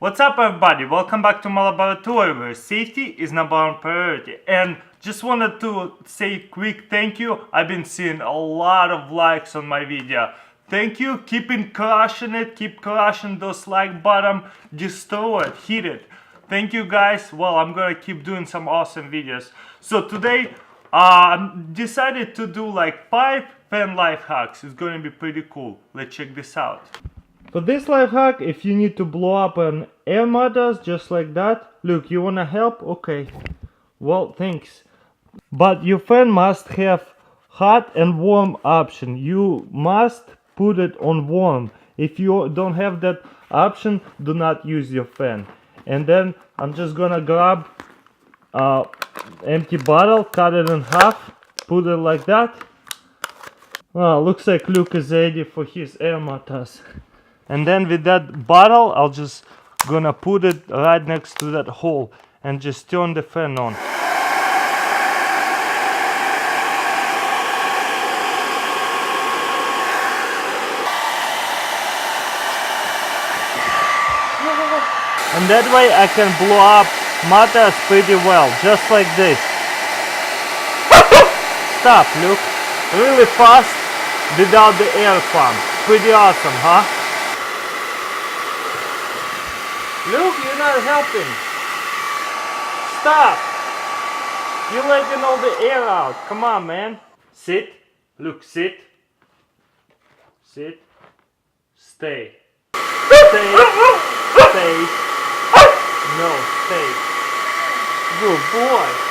What's up everybody, welcome back to my laboratory where safety is number one priority. And just wanted to say quick thank you. I've been seeing a lot of likes on my video. Thank you, keep crushing it, keep crushing those like button, destroy it, hit it. Thank you guys. Well, I'm gonna keep doing some awesome videos. So today I decided to do like 5 fan life hacks. It's gonna be pretty cool. Let's check this out. For this life hack, if you need to blow up an air mattress just like that, look, you wanna help? Okay, well, thanks. But your fan must have hot and warm option. You must put it on warm. If you don't have that option, do not use your fan. And then I'm just gonna grab empty bottle, cut it in half, put it like that. Looks like Luke is ready for his air mattress. And then with that bottle, I'll just gonna put it right next to that hole and just turn the fan on. And that way I can blow up mattress pretty well, just like this. Stop, Luke. Really fast without the air pump. Pretty awesome, huh? Luke, you're not helping. Stop. You're letting all the air out. Come on, man. Sit. Luke, sit. Sit. Stay. Stay. Stay. No, stay. Good boy.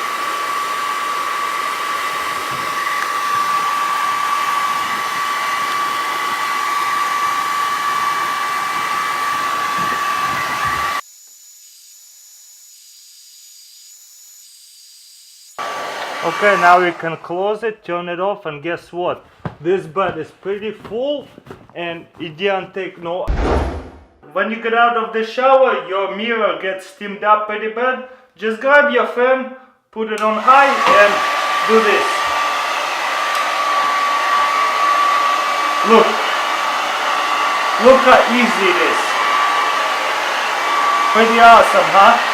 Okay, now we can close it, turn it off, and guess what? This bed is pretty full and it didn't take no... When you get out of the shower, your mirror gets steamed up pretty bad. Just grab your fan, put it on high and do this. Look. Look how easy it is. Pretty awesome, huh?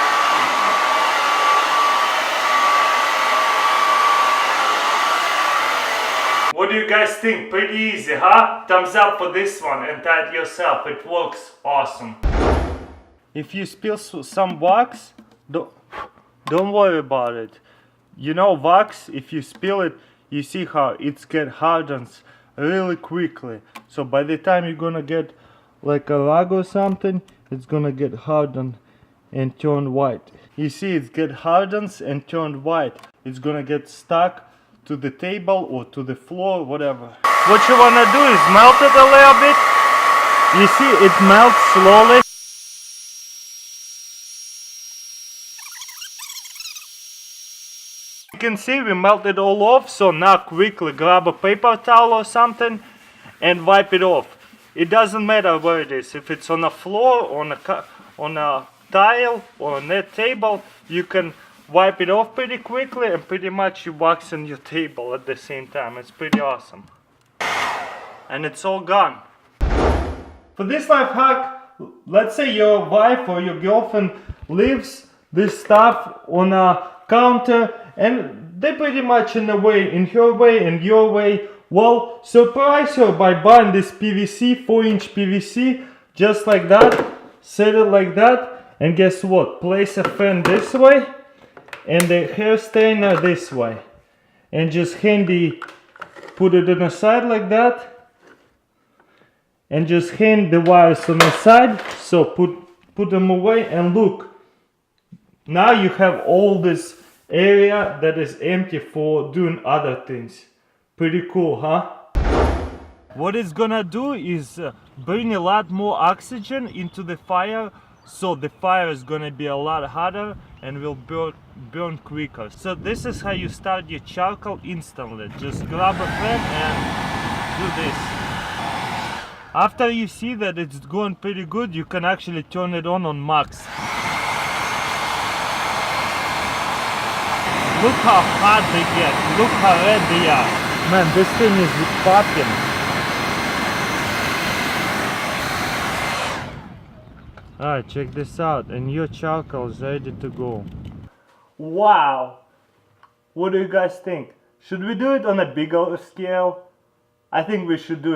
What do you guys think? Pretty easy, huh? Thumbs up for this one and try it yourself. It works awesome. If you spill some wax, don't worry about it. You know wax, if you spill it, you see how it hardens really quickly. So by the time you're gonna get like a rag or something, it's gonna get hardened and turn white. You see it hardens and turned white. It's gonna get stuck to the table or to the floor, whatever. What you wanna do is melt it a little bit. You see it melts slowly. You can see we melted all off, so now quickly grab a paper towel or something and wipe it off. It doesn't matter where it is. If it's on a floor, on a tile or on a table, you can wipe it off pretty quickly and pretty much you wax on your table at the same time. It's pretty awesome. And it's all gone. For this life hack, let's say your wife or your girlfriend leaves this stuff on a counter and they're pretty much in her way and your way. Well, surprise her by buying this PVC, 4-inch PVC, just like that. Set it like that and guess what? Place a fan this way and the hair straightener this way, and just handy put it on the side like that and just hang the wires on the side. So put them away and look, now you have all this area that is empty for doing other things. Pretty cool, huh? What it's gonna do is bring a lot more oxygen into the fire, so the fire is gonna be a lot hotter and will burn quicker. So this is how you start your charcoal instantly. Just grab a fan and do this. After you see that it's going pretty good, you can actually turn it on max. Look how hot they get. Look how red they are. Man, this thing is popping. Alright, check this out, and your charcoal is ready to go. Wow! What do you guys think? Should we do it on a bigger scale? I think we should do it